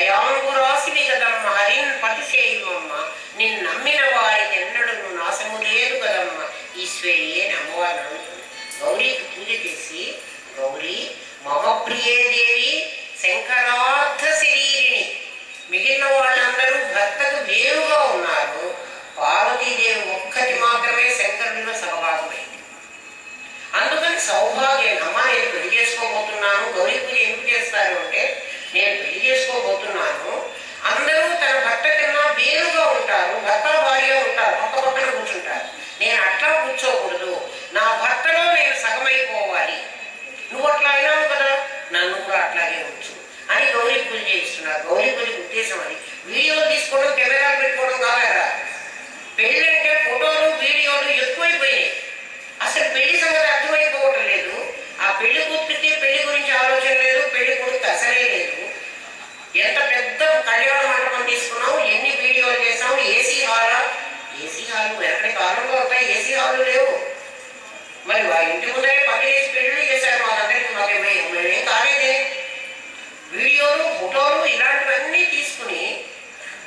దయాంగురాసివి కదమ్మ హరిన్ పతి సేయుమమ్మ నిన్ను నమ్మిన వారికి ఎన్నడూ నాశము లేదు కదమ్మ ఈశ్వరి అని అమ్మవారిని అడుగుతుంది. గౌరీకి పూజ చేసి, గౌరీ మమ ప్రియే దేవి శంకరార్థ శరీరిని, మిగిలిన వాళ్ళందరూ భర్తకు వేరుగా ఉన్నారు, పార్వతీదేవి ఒక్కటి మాత్రమే శంకరుడిలో సహభాగమైంది. అందుకని సౌభాగ్యం అమ్మ నేను పెళ్లి చేసుకోబోతున్నాను. గౌరీ పూజ ఎందుకు చేస్తారు అంటే నేను పెళ్లి చేసుకోబోతున్నాను, అందరూ తన భర్త కన్నా వేరుగా ఉంటారు, భర్త భార్య ఉంటారు, పక్క పక్కన కూర్చుంటారు, నేను అట్లా కూర్చోకూడదు, నా భర్తలో నేను సగమైపోవాలి, నువ్వు అట్లా అయినావు కదా నన్ను కూడా అట్లాగే ఉంచు అని గౌరీ పూజ చేయిస్తున్నారు. గౌరీ పూజ ఉద్దేశం అది. వీడియోలు తీసుకోవడం, కెమెరాలు పెట్టుకోవడం కాలేరా. పెళ్ళి అంటే ఫోటోలు వీడియోలు ఎక్కువైపోయినాయి. అసలు పెళ్లి సంగతి అర్థమైపోవడం లేదు. ఆ పెళ్లి కూతురికి పెళ్లి గురించి ఆలోచన లేదు, పెళ్లి కొడుకు అసలే లేదు. ఎంత పెద్ద కళ్యాణ మండపం తీసుకున్నాం, ఎన్ని వీడియోలు చేసాం, ఏసీ హాల్ ఎక్కడి కాలంలో ఉంటాయి, ఏసీ హాలు లేవు. మరి ఇంటి ముందరే పనిచేసి పెళ్లి చేశారు మాకందరికి, మేమేం కాలేదే. వీడియోలు ఫోటోలు ఇలాంటివన్నీ తీసుకుని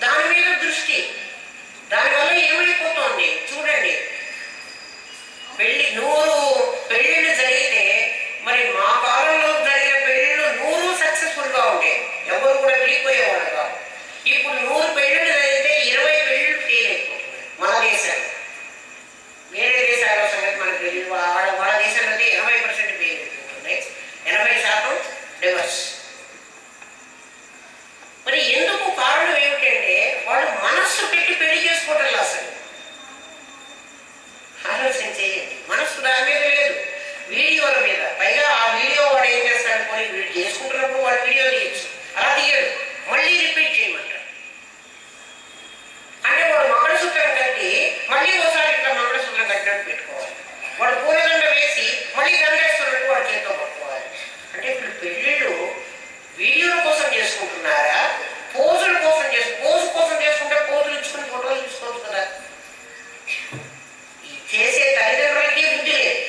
దాని మీద దృష్టి, దానివల్ల ఏమైపోతుంది చూడండి. పెళ్లిళ్ళు జరిగితే మరి మా కాలంలో జరిగిన పెళ్లిళ్ళు 100 సక్సెస్ఫుల్గా ఉంటాయి, ఎవరు కూడా వెళ్ళిపోయేవాడు కాదు. ఇప్పుడు 100 పెళ్లిళ్ళు జరిగితే 20 పెళ్లిళ్ళు ఫెయిల్ అయిపోతున్నాయి మన దేశంలో. వేరే దేశాల సంగతి మనకు తెలియదు. వాళ్ళ దేశంలో అయితే 80% ఫెయిల్ అయిపోతుంది, 80% డివర్స్. మరి ఎందుకు కారణం ఏమిటంటే వాళ్ళు మనస్సు పెట్టి పెళ్లి చేసుకోవటం అసలు ఆలోచన చేయండి. మనస్సు దాని మీద లేదు, వీడియోల మీద. పైగా ఆ వీడియో వాడు ఏం చేస్తాడు, కొని వీడు చేసుకుంటున్నప్పుడు వాడు వీడియో తీయచ్చు, అలా తీయడు, మళ్ళీ రిపీట్ చేయమంటాడు. అంటే వాడు మంగళసూత్రం కట్టి మళ్ళీ ఒకసారి ఇట్లా మంగళసూత్రం కట్టినట్టు పెట్టుకోవాలి, వాడు పూలదండ వేసి మళ్ళీ దండేస్తున్నట్టు వాడు చేతితో పట్టుకోవాలి. అంటే ఇప్పుడు పెళ్ళిళ్ళు వీడియోల కోసం చేసుకుంటున్నారా, పోజుల కోసం పోజు కోసం చేసుకుంటే పోజులు ఇచ్చుకుని ఫోటోలు తీసుకోవచ్చు కదా. చేసే తల్లిదండ్రులకి బుద్ధి లేదు,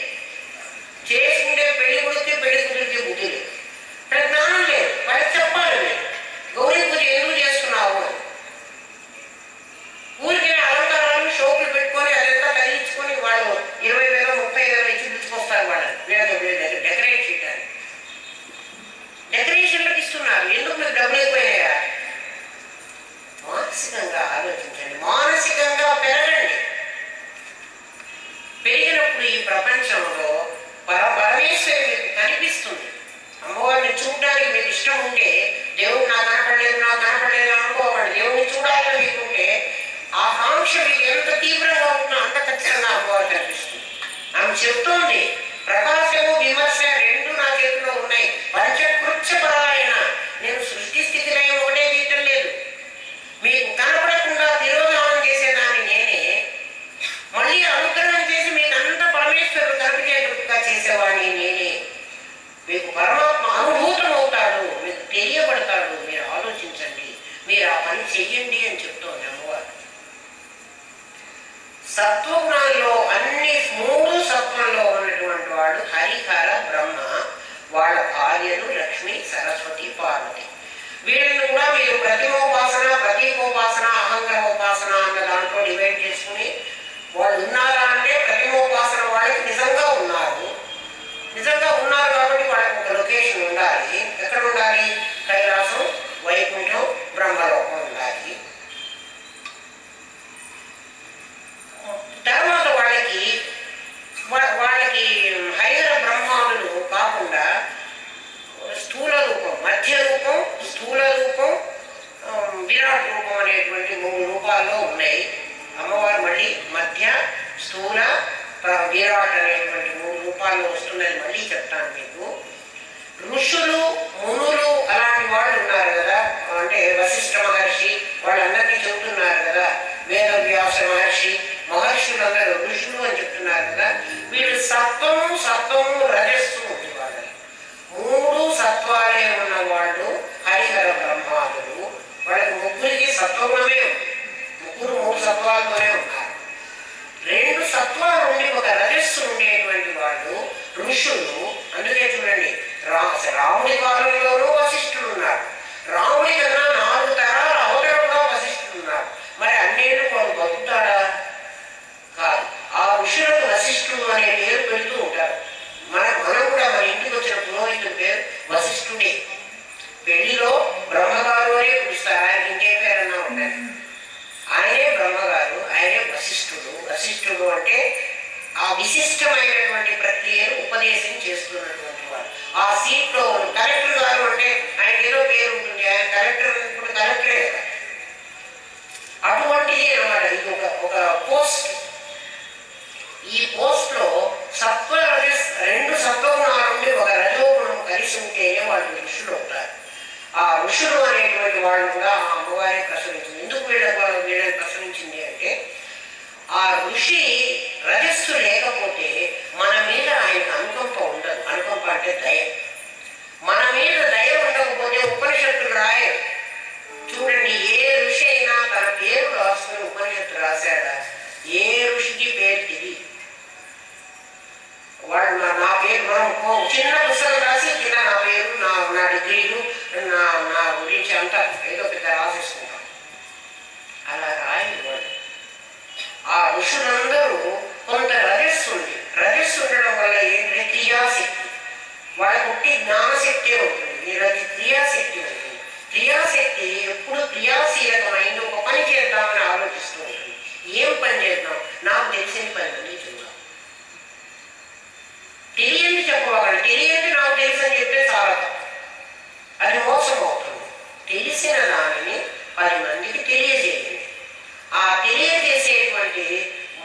చేసుకుంటే పెళ్లి కొడితే పెళ్లి కుదిరితే బుద్ధి లేదు, జ్ఞానం లేదు. వాళ్ళకి చెప్పాలి మీరు గౌరీ పూజ ఎందుకు చేస్తున్నావు అని. ఊరికి అలంకారాలు షోకులు పెట్టుకొని అదంతా తగిలించుకొని వాళ్ళు 20,000 30,000 ఇచ్చి పిలుచుకొస్తారు వాళ్ళని వీళ్ళ డెకరేట్ చేయడానికి. డెకరేషన్లకు ఇస్తున్నారు, ఎందుకు మీకు డబ్బులు ఎక్కువయ్యాయా? మానసికంగా ఆలోచించండి, మానసికంగా పెరగండి. పెరిగినప్పుడు ఈ ప్రపంచంలో పరమేశ్వరి మీకు కనిపిస్తుంది. అమ్మవారిని చూడడానికి మీకు ఇష్టం ఉంటే, దేవుడు నాకు కనపడలేదు అనుకోవాలి, దేవుడిని చూడాలని మీకుంటే ఆ కాంక్ష మీకు ఎంత తీవ్రంగా ఉన్నా అంత ఖచ్చితంగా అమ్మవారు కనిపిస్తుంది. ఆమె చెప్తోంది, ప్రకాశము విమర్శ రెండు నా చేతిలో ఉన్నాయి, పంచకృత్యపరాయణ, నేను సృష్టి స్థితి లయం ఒకటే తీయటం లేదు, మీకు కనపడకుండా తిరోధానం చేసేదాన్ని నేనే, మళ్ళీ అనుగ్రహం చేసి మీకు అంత పరమేశ్వరుడు కనిపించేట్టుగా చేసేవాడిని నేనే. మీకు పరమాత్మ అనుభూతం అవుతాడు, మీకు తెలియబడతాడు, మీరు ఆలోచించండి, మీరు ఆ పని చెయ్యండి అని చెప్తోంది అమ్మవారు. సత్వగుణాల్లో అన్ని 3 సత్వంలో ఉన్నటువంటి వాడు హరిహర బ్రహ్మ, వాళ్ళ భార్యలు లక్ష్మి సరస్వతి పార్వతి. వీళ్ళని కూడా మీరు ప్రతిమోపాసన ప్రతీకోపాసన అహంగ్రహోపాసన అన్న దాంట్లో డివైడ్ చేసుకుని వాళ్ళు ఉన్నారా అంటే ప్రతిమోపాసన వాళ్ళకి నిజంగా ఉన్నారు కాబట్టి వాళ్ళకి ఒక లొకేషన్ ఉండాలి. ఎక్కడ ఉండాలి? కైలాసం, వైకుంఠం, బ్రహ్మలోకం ఉండాలి. తర్వాత వాళ్ళకి హరిహర బ్రహ్మాదులు కాకుండా స్థూల రూపం, మధ్య రూపం, స్థూల రూపం, విరాట్ రూపం అనేటువంటి 3 రూపాల్లో ఉన్నాయి. అమ్మవారు మళ్ళీ మధ్య, స్థూల, విరాట్ అనేటువంటి 3 రూపాల్లో వస్తున్నది మళ్ళీ చెప్తాను మీకు. ఋషులు, మునులు అలాంటి వాళ్ళు ఉన్నారు కదా, అంటే వశిష్ఠ మహర్షి వాళ్ళందరినీ చెబుతున్నారు కదా, వేదవ్యాస మహర్షులందరూ ఋషులు అని చెప్తున్నారు కదా. వీళ్ళు సత్వము రజస్సు ఉంది వాళ్ళని. 3 సత్వాలే ఉన్న వాళ్ళు హరిహర బ్రహ్మాదులు. వాళ్ళకి ముగ్గురికి సత్వగుణమే ఉంది, 3 సత్వాలతోనే ఉన్నారు. 2 సత్వాలు ఉండి ఒక రజస్సు ఉండేటువంటి వాళ్ళు ఋషులు. అందుకే చూడండి, రాముడి కాలంలోనూ వశిష్ఠులు ఉన్నారు. రాముడి కన్నా 4 విశిష్టమైనటువంటి ప్రక్రియను ఉపదేశం చేస్తున్నటువంటి వాడు. ఆ సీట్లో కలెక్టర్ గారు అంటే ఆయన ఏదో పేరు ఉంటుంది, ఆయన కలెక్టర్ ఇప్పుడు కలెక్టరే కదా. అటువంటిది అన్నమాట ఇది ఒక పోస్ట్. ఈ పోస్ట్ లో సత్వ రజస్ రెండు సత్వగుణాల నుండి ఒక రజోగుణం కలిసి ఉంటేనే వాళ్ళు ఋషులు అవుతారు. ఆ ఋషులు అనేటువంటి వాళ్ళు కూడా ఆ అమ్మవారే ప్రసవించింది. ఎందుకు వీళ్ళని ప్రసవించింది అంటే ఆ ఋషి రజస్సు లేకపోతే మన మీద ఆయనకు అనుకంప ఉండదు. అనుకంప అంటే దయ. మన మీద దయ ఉండకపోతే ఉపనిషత్తులు రాయరు. చూడండి, ఏ ఋషి అయినా తన పేరు రాసుకుని ఉపనిషత్తు రాశాడా? ఏ ఋషికి పేరు తెలియదు. వాళ్ళు నా పేరు మనం చిన్న పుస్తకం రాసి కింద నా పేరు, నా డిగ్రీలు, నా గురించి అంతా ఏదో పెద్ద రాసేసుకుంటాం. అలా రాయని వాళ్ళు. ఆ ఋషులందరూ కొంత రజస్సు ఉంది. రజస్సు ఉండడం వల్ల ఏంటంటే క్రియాశక్తి, వాళ్ళకు పుట్టి జ్ఞానశక్తి ఉంటుంది, వీళ్ళకి క్రియాశక్తి ఉంటుంది. క్రియాశక్తి ఎప్పుడు క్రియాశీలకమైంది. ఒక పని చేద్దామని ఆలోచిస్తూ ఉంటుంది. ఏం పని చేద్దాం? నాకు తెలిసిన పని మంది చూద్దాం. తెలియంది చెప్పవాలి. తెలియంది నాకు తెలుసని చెప్తే చాలా తప్పు, అది మోసం అవుతుంది. తెలిసిన దానిని 10 మందికి తెలియజేయండి. ఆ తెలియజేసేటువంటి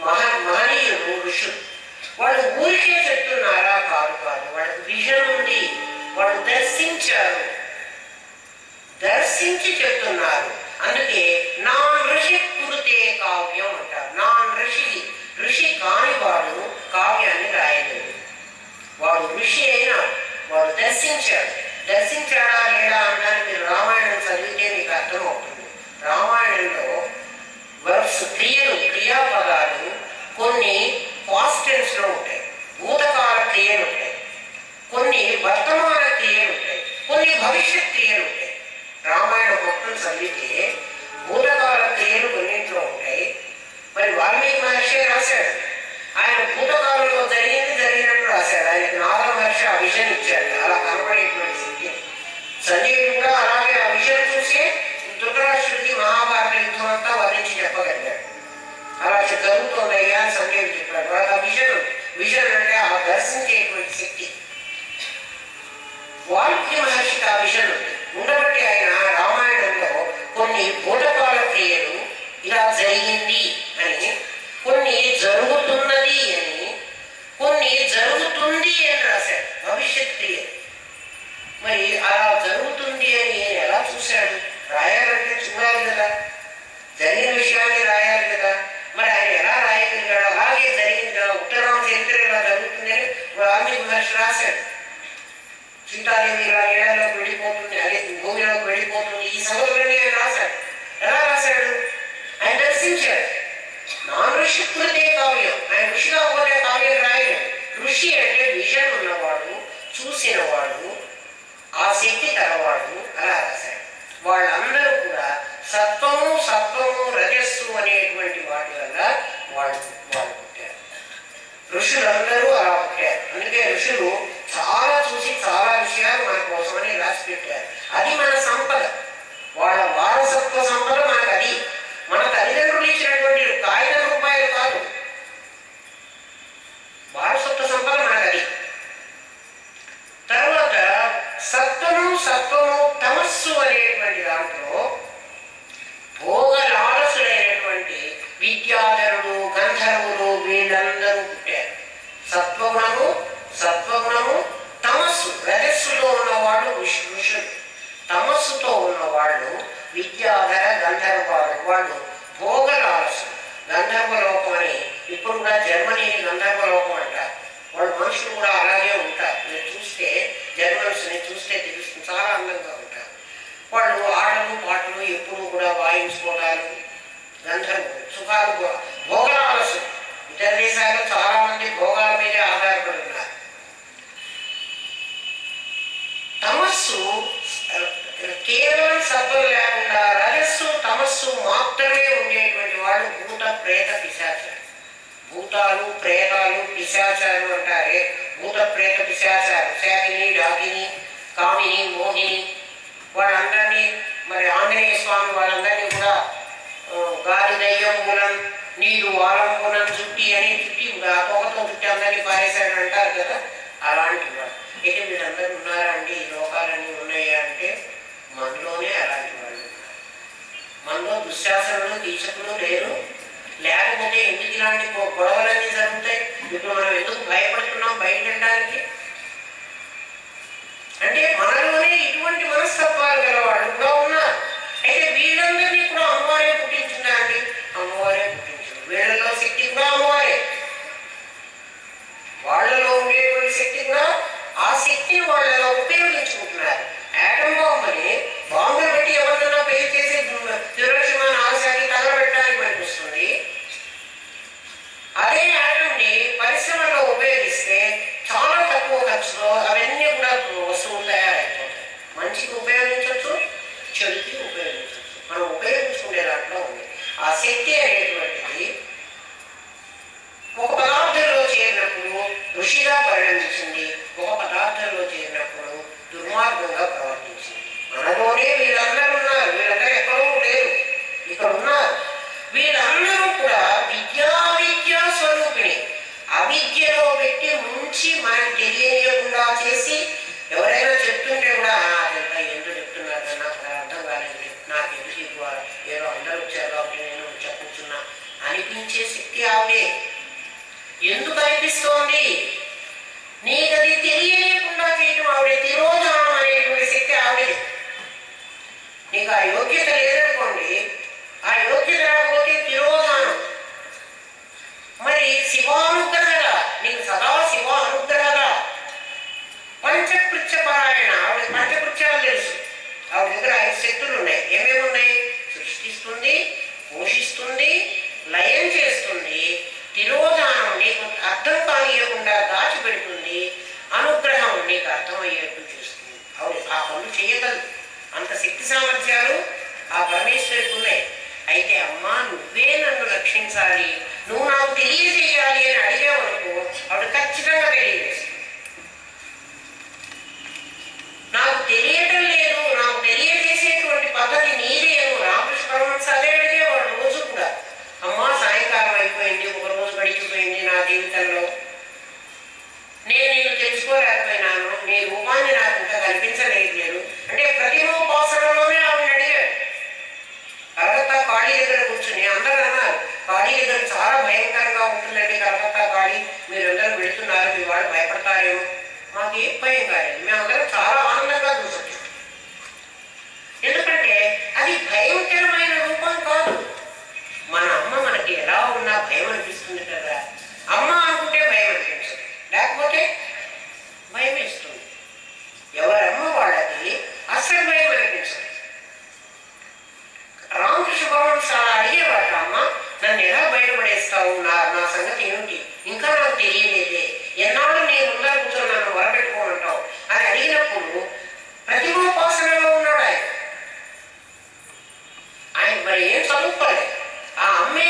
మహనీయులు ఋషులు. వాళ్ళు ఊరికే చెప్తున్నారా? కాదు. వాళ్ళకి విజన్ ఉంది. వాళ్ళు దర్శించారు, దర్శించి చెప్తున్నారు. అందుకే నాన్ ఋషి కురితే కావ్యం అంటారు. నాన్ ఋషి కాని వాడు కావ్యాన్ని రాయలేదు. వాడు ఋషి అయినా వాడు దర్శించాడు. దర్శించాడా లేడా అనడానికి మీరు రామాయణం చదివితే మీకు అర్థమవుతుంది. రామాయణంలో క్రియాపదాలు కొన్ని పాస్ట్ టెన్స్ లో ఉంటాయి, భూతకాల క్రియలు ఉంటాయి, కొన్ని వర్తమాన క్రియలు ఉంటాయి, కొన్ని భవిష్యత్ క్రియలు ఉంటాయి. రామాయణం మొత్తం చదివితే భూతకాల క్రియలు కొన్నింట్లో ఉంటాయి. మరి వాల్మీకి మహర్షి రాశాడు. ఆయన భూతకాలంలో జరిగినట్టు రాశాడు. ఆయనకు నారద మహర్షి ఆ విజన్ ఇచ్చాడు, అలా కనబడేటువంటి స్థితి. సంజయుడు కూడా అలాగే ఆ విజన్ చూసే ధృతరాష్ట్రుడికి మహాభారత యుద్ధం అంతా వర్ణించి చెప్పగలిగాడు. అలా జరుగుతుందయ్యా అని సంజయుడు చెప్పాడు. వాళ్ళకి ఆ విజన్ అంటే ఆ దర్శించేటువంటి శక్తి. వాల్మీకి మహర్షికి ఆ విజన్ ఉండబట్టి ఆయన రామాయణంలో కొన్ని భూతకాల క్రియలు ఇలా జరిగింది అని, కొన్ని జరుగుతున్నది అని, కొన్ని జరుగుతుంది అని రాశాడు, భవిష్యత్ క్రియలు. మరి అలా జరుగుతుంది అని ఎలా చూశాడు? రాయాలంటే చూడాలి కదా, జరిగిన విషయాన్ని రాయాలి కదా. మరి ఆయన ఎలా రాయగలిగాడు? అలాగే జరిగింది కదా. ఉత్తరామ చరిత్ర ఇలా జరుగుతుందని వాల్మీకి మహర్షి రాశాడు. సీతాదేవి ఇలా నీళ్ళలోకి వెళ్ళిపోతుంది, అదే భూమిలోకి వెళ్ళిపోతుంది, ఈ సంగతులన్నీ ఆయన రాశాడు. ఎలా రాశాడు? ఆయన దర్శించాడు. నాన్ ఋషి కృతే కావ్యం. ఆయన ఋషి కాకపోతే కావ్యం రాయలేదు. ఋషి అంటే విజన్ ఉన్నవాడు, చూసినవాడు, ఆ శక్తి కలవాడు. అలా రాశాడు. వాళ్ళందరూ కూడా సత్వము రజస్సు అనేటువంటి వాటి వల్ల వాళ్ళు పుట్టారు. ఋషులందరూ అలా పుట్టారు. అందుకే ఋషులు చాలా చూసి చాలా విషయాలు మన కోసమని రాసి పెట్టారు. అది మన సంపద, వాళ్ళ వారసత్వ సంపద మనకు. అది మన తల్లిదండ్రులు ఇచ్చినటువంటి కాగితం రూపాయలు కాదు, వారసత్వ సంపద మనకు అది. తర్వాత సత్వము తమస్సు అనేటువంటి దాంట్లో భోగలాలసులైనటువంటి విద్యాధరుడు, గంధర్వులు వీళ్ళందరూ పుట్టారు. సత్వగుణము తమస్సు, రజస్సులో ఉన్నవాళ్ళు ఋషులు, తమస్సుతో ఉన్నవాళ్ళు విద్యాధర గంధర్వాలు. వాళ్ళు భోగలాలసు, గంధర్వలోకం అని. ఇప్పుడు కూడా జర్మనీని గంధర్వలోకం అంటారు. వాళ్ళు మనుషులు కూడా అలాగే ఉంటారు. మీరు చూస్తే జర్మన్స్ని చూస్తే తెలుస్తుంది, చాలా అందంగా ఉంటారు. వాళ్ళు ఆటలు పాటలు ఎప్పుడు కూడా వాయించుకోవడాలు, గంధర్వులు. సుఖాలు భోగలాలసు. ఇతర దేశాల్లో చాలా మంది భోగాల మీదే ఆధారపడి ఉన్నారు. తమస్సు కేవలం సత్వం లేకుండా రజస్సు తమస్సు మాత్రమే ఉండేటువంటి వాడు భూత ప్రేత పిశాచాలు. భూతాలు ప్రేతాలు పిశాచాలు అంటారే, భూత ప్రేత పిశాచాలు, శాకిని డాకిని కామిని మోహిని, వాళ్ళందరినీ మరి ఆంజనేయ స్వామి వాళ్ళందరినీ కూడా గాలి దయ్యం మూలం నీరు వాలంపునం చుట్టి అని చుట్టి తోకతో చుట్టి అందరినీ పారేశాడు అంటారు కదా, అలాంటి వాడు. అయితే వీళ్ళందరూ ఉన్నారా అండి, ఈ లోకాలన్నీ ఉన్నాయా అంటే మనలోనే అలాంటి వాళ్ళు ఉన్నారు. మనలో దుశ్శాసనులు కీచకులు లేరు. లేకపోతే ఎందుకు ఇలాంటి గొడవలన్నీ జరుగుతాయి? ఇప్పుడు మనం ఎందుకు భయపడుతున్నాం బయటకు వెళ్ళడానికి అంటే మనలోనే ఇటువంటి మనస్తత్వాలు గల వాళ్ళు కూడా ఉన్నారు. అయితే వీళ్ళందరినీ కూడా అమ్మవారే పుట్టించిందా అండి? అమ్మవారే పుట్టించింది. వీళ్ళలో శక్తి కూడా అమ్మవారే. వాళ్ళలో ఉండేటువంటి శక్తి కూడా ఆ శక్తిని వాళ్ళలో ఉపయోగించుకుంటున్నారు. ఆటం బాంబుని బాంబులు పెట్టి ఎవరినైనా పేరు చేసి హిరోషిమా నాగసాకి తగలబెట్టడానికి పనిపిస్తుంది. అదే ఆటంని పరిశ్రమలో ఉపయోగిస్తే చాలా తక్కువ ఖర్చులో అవన్నీ కూడా వస్తువులు తయారైపోతాయి. మంచికి ఉపయోగించవచ్చు, చెడుకి ఉపయోగించవచ్చు. మనం ఉపయోగించుకునే దాంట్లో ఉంది. ఆ శక్తి అనేటువంటిది ఒక పదార్థంలో చేరినప్పుడు ఋషిగా పరిణమించింది, ఒక పదార్థంలో చేరినప్పుడు దుర్మార్గంగా ప్రవర్తించింది. మనలోనే వీళ్ళందరూ ఉన్నారు. వీళ్ళందరూ ఎక్కడో లేరు, ఇక్కడ ఉన్నారు. వీళ్ళందరూ కూడా విద్యా స్వరూపిణి. అవిద్యలో పెట్టి ముంచి మనకు తెలియకుండా చేసి ఎవరైనా చెప్తుంటే కూడా అదంతా ఎందుకు చెప్తున్నారు నాకు అర్థం కాలేదు, నాకు ఎందుకు ఇవ్వాలి, ఏదో అందరూ వచ్చారు కాబట్టి నేను చెప్పుతున్నా అనిపించే శక్తి ఆవిడే. ఎందుకు అనిపిస్తోంది? నీకు అది తెలియకుండా చేయడం ఆవిడే. తిరోధానం అనేటువంటి శక్తి ఆవిడే. నీకు ఆ యోగ్యత లేదనుకోండి, ఆ యోగ్యత రాకపోతే తిరోధానం. మరి శివానుగ్రహగా నీకు సదా శివ అనుగ్రహగా పంచకృత్యపారాయణ. ఆవిడ పంచకృత్యాలు తెలుసు. ఆవిడ దగ్గర 5 శక్తులు ఉన్నాయి. ఏమేమి ఉన్నాయి? సృష్టిస్తుంది, పోషిస్తుంది, లయం చేస్తుంది, తిరోధానం నీకు అర్థం కానియకుండా దాచిపెడుతుంది, అనుగ్రహం నీకు అర్థమయ్యేట్టు చేస్తుంది. ఆవిడ ఆ పనులు చేయగలదు. అంత శక్తి సామర్థ్యాలు ఆ పరమేశ్వరికి ఉన్నాయి. అయితే అమ్మా నువ్వే నన్ను రక్షించాలి, నువ్వు నాకు తెలియజేయాలి అని అడిగావనుకో ఆవిడ ఖచ్చితంగా తెలియజేస్తుంది. నాకు తెలియటం లేదు, నాకు తెలియజేసేటువంటి పద్ధతి నీదేను. రామకృష్ణ పరమహంస అదే అడిగేవాడు రోజు కూడా. అమ్మా సాయంకాలం అయిపోయింది, ఒక రోజు గడిచిపోయింది నా జీవితంలో, నేను నిన్ను తెలుసుకోలేకపోయినాను, నీ రూపాన్ని నాకు ఇంకా కల్పించలేదు. అంటే ప్రతిమోపాసనలోనే ఆవిడ అడిగాడు. కలకత్తా కాళీ దగ్గర కూర్చుని అందరూ అన్నారు, కాళీ దగ్గర చాలా భయంకరంగా ఉంటుందండి కలకత్తా కాళీ, మీరందరూ వెళుతున్నారు, మీ వాళ్ళు భయపడతారేమో. మాకు ఏం భయం కాలేదు, మేమందరం చాలా ఆనందంగా చూసొచ్చాం. ఎందుకంటే అది భయంకరమైన రూపం కాదు. మన అమ్మ మనకి ఎలా ఉన్నా భయం అనిపిస్తుంది కదా. అమ్మ అనుకుంటే భయం అనిపించదు, లేకపోతే భయం వేస్తుంది. ఎవరమ్మ వాళ్ళకి అసలు భయం అనిపించదు. రామకృష్ణ పరమహంస అలా అడిగేవాడు, అమ్మ నన్ను ఎలా బయటపడేస్తావు, నా సంగతి ఏమిటి, ఇంకా నాకు తెలియలేదే, ఎన్నాళ్ళు నేను ముందర కూర్చొని నన్ను వరపెట్టుకోమంటావు అని అడిగినప్పుడు ప్రతిమోపాసనలో ఉన్నాడు ఆయన. ఆయన మరి ఏం చదువుకోలేదు. ఆ అమ్మే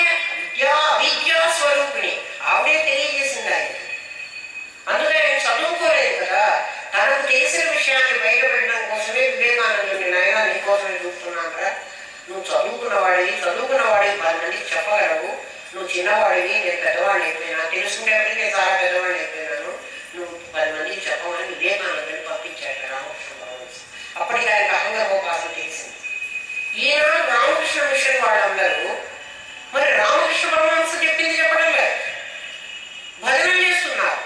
అవిద్యా స్వరూపిణి, ఆవిడే తెలియజేసింది ఆయన. అందుకే ఆయన చదువుకోలేదు కదా. తనకు తెలిసిన విషయాన్ని బయటపెట్టడం కోసమే వివేకానందుని నాయన నీకోసమే చూస్తున్నాను కదా, నువ్వు చదువుకున్నవాడివి 10 మందికి చెప్పగలవు, నువ్వు చిన్నవాడివి, నేను పెద్దవాడిని అయిపోయినా, తెలుసుకుంటే నేను చాలా పెద్దవాడిని అయిపోయినాను, నువ్వు 10 మందికి చెప్పమని వివేకానందని పంపించాడు రామకృష్ణ పరమహంస. అప్పటికి ఆయనకు అహంగమోపాసన తెలిసింది. ఈనాడు రామకృష్ణ మిషన్ వాళ్ళందరూ మరి రామకృష్ణ పరమహంస చెప్పింది చెప్పడం లేదు, భజన చేస్తున్నారు.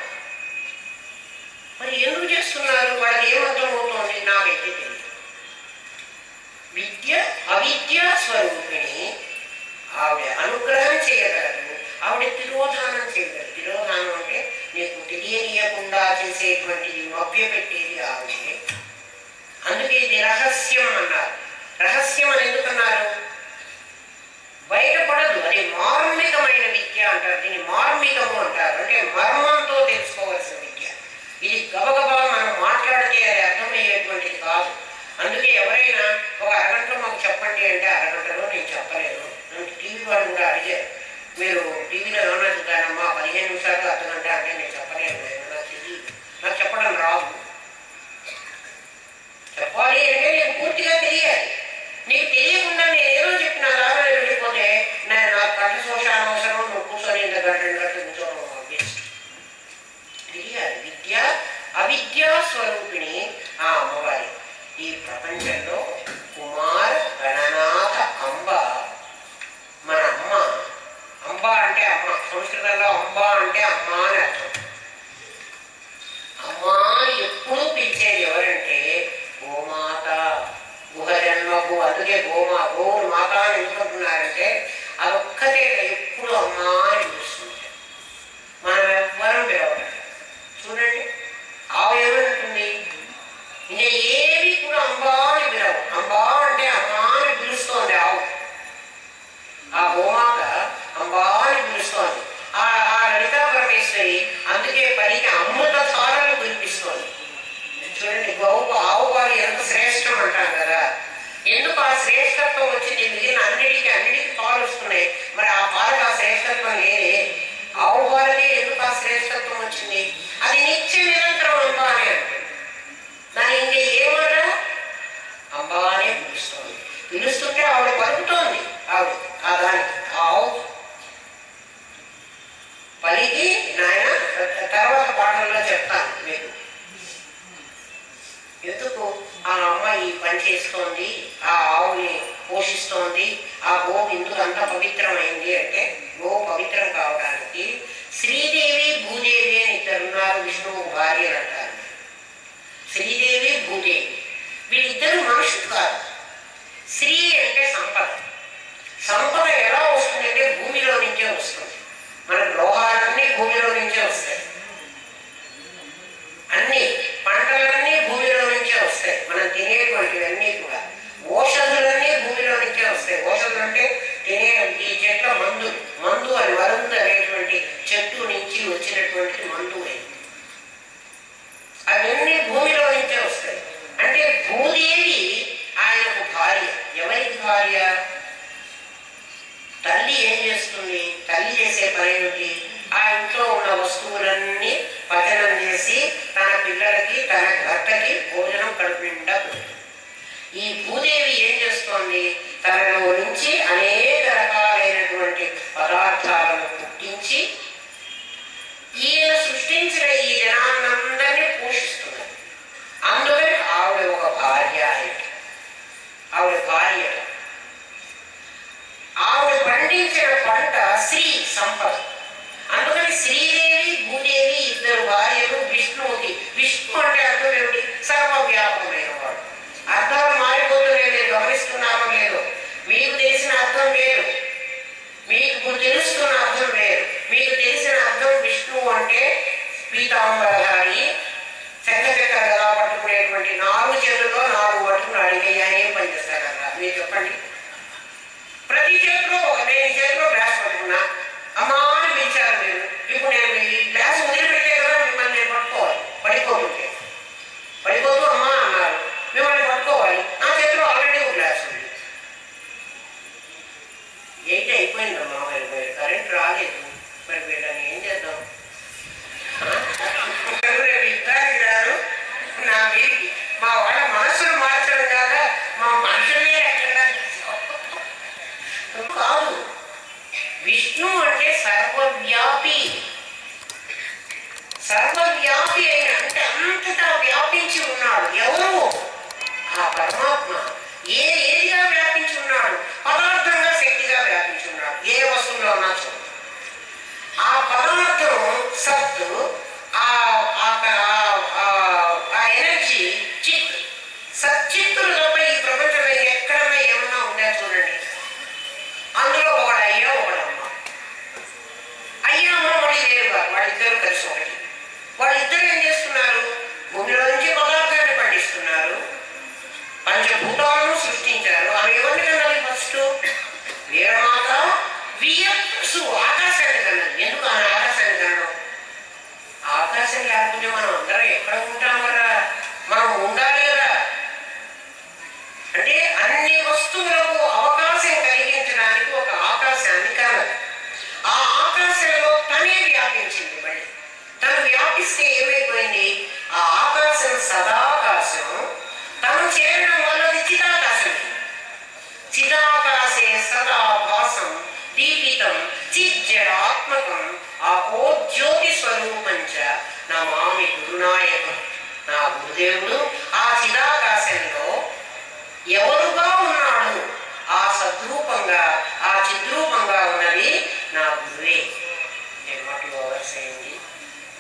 మరి ఎందుకు చేస్తున్నారు? వాళ్ళకి ఏమర్థం అవుతోంది? నాకైతే తెలియదు. అవిద్యా స్వరూపిణి ఆవిడ అనుగ్రహం చేయగలదు, ఆవిడ తిరోధానం చేయగలదు. తిరోధానం అంటే నీకు తెలియనీయకుండా చేసేటువంటిది, మభ్య పెట్టేది ఆవిడే. అందుకే ఇది రహస్యం అన్నారు. రహస్యం అని ఎందుకన్నారు? బయటపడదు, అది మార్మికమైన విద్య అంటారు. దీన్ని మార్మికము అంటారు, అంటే మర్మంతో తెలుసుకోవాల్సిన విద్య. ఇది గబగబా మనం మాట్లాడితే అది అర్థమయ్యేటువంటిది కాదు. అందుకే ఎవరైనా ఒక అరగంటలో మాకు చెప్పండి అంటే అరగంటలో నేను చెప్పలేను. టీవీ వాళ్ళు కూడా అడిగారు, మీరు టీవీలో ఏమన్నా చూద్దానమ్మా 15 నిమిషాలు అర్ధగంట అంటే నేను చెప్పలేను, నాకు తెలియదు, నాకు చెప్పడం రాదు. చెప్పాలి అంటే నేను పూర్తిగా తెలియాలి. నీకు తెలియకుండా నేను ఏదో చెప్పినా రాగా వెళ్ళిపోతే నాకు కంఠశోష అనవసరం, అందుకే గోవును మాత అని ఎందుకుంటున్నారంటే అదొక్కటే ఎప్పుడు అమ్మా అని పిలుస్తుంది. మనం ఎవ్వరం పిలవాలి. చూడండి, ఆవు ఏమంటుంది? ఇంకా ఏవి కూడా అంబా అని పిలవు. అంబా అంటే అమ్మా అని పిలుస్తోంది ఆవు. ఆ గోమాత అంబా అని పిలుస్తోంది. ఆ లలితా పరమేశ్వరి అందుకే పైకి అమృత ధారలు కురిపిస్తోంది. చూడండి, ఆవు పాలు ఎంత శ్రేష్టం అంటాం కదా. ఎందుకు ఆ శ్రేష్టత్వం వచ్చింది? మిగిలిన అన్నిటికీ పాలు వస్తున్నాయి, మరి ఆ పాలకు ఆ శ్రేష్టత్వం లేదే. ఆవు పాలకే ఎందుకు ఆ శ్రేష్టత్వం వచ్చింది? అది నిత్య నిరంతరం అంబా అని అంటుంది. దాని ఇంకా ఏమాట అంబా అనే పిలుస్తోంది. పిలుస్తుంటే ఆవిడ పలుకుతోంది. ఆవిడ ఆ దానికి ఆవు పలికి నాయన తర్వాత పాటల్లో చెప్తాను మీకు ఎందుకు ఆ అమ్మాయి పని చేస్తోంది, ఆ ఆవుని పోషిస్తోంది. ఆ గోవు ఎందుకు అంత పవిత్రమైంది అంటే, గోవు పవిత్రం కావడానికి శ్రీదేవి భూదేవి అని ఇద్దరున్నారు, విష్ణువు భార్యలు అంటారు. శ్రీదేవి భూదేవి వీళ్ళిద్దరు మనుషులు కాదు. శ్రీ అంటే సంపద. సంపద ఎలా వస్తుందంటే భూమిలో నుంచే వస్తుంది. మనకు లోహాలన్నీ భూమిలో నుంచే వస్తాయి, అన్ని పంటలన్నీ భూమిలో నుంచే వస్తాయి, మనం తినేటువంటివన్నీ కూడా. ఔషధులన్నీ భూమిలో నుంచే వస్తాయి. ఔషధులు అంటే తినే ఈ చెట్ల మందు అని వరుందు అనేటువంటి చెట్టు నుంచి వచ్చినటువంటి మందు అయింది. అవన్నీ భూమిలో నుంచే వస్తాయి. అంటే భూదేవి ఆయనకు భార్య. ఎవరికి భార్య? తల్లి ఏం చేస్తుంది? తల్లి చేసే పని ఏమిటి? ఆ ఇంట్లో ఉన్న వస్తువులన్నీ పచనం చేసి తన పిల్లలకి తన భర్తకి భోజనం కడుపు నిండా పెడుతుంది. ఈ భూదేవి ఏం చేస్తోంది? తనలో నుంచి అనేక రకాలైనటువంటి పదార్థాలను పుట్టించి ఈయన సృష్టించిన ఈ జనాన్నందరినీ పోషిస్తున్నది. అందుకని ఆవిడ ఒక భార్య. ఆవిడ భార్య. ఆవిడ పండించిన పంట శ్రీ సంపద. అందుకని శ్రీదేవి భూదేవి ఇద్దరు భార్యలు విష్ణువుకి. విష్ణు అంటే అర్థం ఏమిటి? సర్వవ్యాపకమైన వాడు. అర్థాలు మారిపోతున్నాయి, నేను గమనిస్తున్నానో లేదో. మీకు తెలిసిన అర్థం వేరు, మీకు తెలుస్తున్న అర్థం వేరు. మీకు తెలిసిన అర్థం విష్ణువు అంటే పీతాంబరధారి, చక్కచక్కర గదా పట్టుకునేటువంటి 4 చేతుల్లో 4 పట్టుకున్నాడు. ఇక ఏం పని చేస్తారన్నా మీరు చెప్పండి. ప్రతి చేతిలో నేను చేతిలో గ్లాస్ పట్టుకున్నా, అమ్మా అని పిలిచారు మీరు. ఇప్పుడు నేను ఈ గ్లాస్ వదిలిపెట్టే కదా మిమ్మల్ని నేను పట్టుకోవాలి. పడిపోతూ అమ్మా అన్నారు, మిమ్మల్ని పట్టుకోవాలి. నా చేతిలో ఆల్రెడీ ఒక గ్లాస్ ఉంది. 8 అయిపోయిందమ్మా, మరి కరెంట్ రాలేదు. మరి వీళ్ళని ఏం చేద్దాం? విద్యార్థి గారు నా వీరికి మా వాళ్ళ మనసును మార్చడం కాగా మా మనుషులే ఎక్కడ కాదు. విష్ణు అంటే సర్వవ్యాపి. సర్వవ్యాపి అయిన అంటే అంతటా వ్యాపించి ఉన్నాడు. ఎవరు? ఆ పరమాత్మ. ఏదిగా వ్యాపించి ఉన్నాడు? పదార్థంగా శక్తిగా వ్యాపించి ఉన్నాడు. ఏ వస్తువులో ఉన్నా చూడు. ఆ పదార్థం సత్తు, ఆ ఎనర్జీ చిత్. సచ్చిత్తులు తప్ప ఈ ప్రపంచంలో ఎక్కడన్నా ఏమన్నా ఉందా చూడండి. అందులో ఒకడు అయ్యా, ఒకడమ్మ. అయ్యా అమ్మ వాళ్ళు వేరుగా, వాళ్ళిద్దరు కలిసి ఒకటి. వాళ్ళిద్దరు ఏం చేస్తున్నారు? భూమిలో నుంచి పదార్థాన్ని పండిస్తున్నారు, పంచభూతాలను సృష్టించారు. ఆమె ఎవరిని కన్నది? ఫస్ట్ వీరమాత వియస్సు ఆకాశాన్ని కన్నది. ఎందుకు ఆమె ఆకాశాన్ని కనడం? ఆకాశం లేకపోతే మనం అందరం ఎక్కడ ఉంటాం కదా? మనం ఉండాలి కదా. అంటే అన్ని వస్తువులకు అవకాశం కలిగించడానికి ఒక ఆకాశాన్ని కన్నది. ఆ ఆకాశంలో తనే వ్యాపించింది. మళ్ళీ తను వ్యాపిస్తే ఏమైపోయింది? ఆ ఆకాశం సదాకాశం. తను చేరడం వల్ల అది చిదాకాశం. చిదాకాశే సదాభాసం దీపితం చిజ్జడాత్మకం ఆపోజ్యోతి స్వరూపంచ నమామి గురునాయకం. నా గురుదేవుడు ఆ చిదాకాశంలో ఎవరుగా ఉన్నాడు? ఆ సద్రూపంగా, ఆ చిద్రూపంగా ఉన్నది నా గురువే. ఎన్నటి ఓవర్స్ అయింది,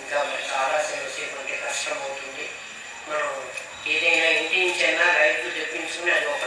ఇంకా మరి చాలా సేపు అంటే కష్టం అవుతుంది. మనం ఏదైనా ఇంటి నుంచి అయినా రైతు తెప్పించుకుని అది ఒక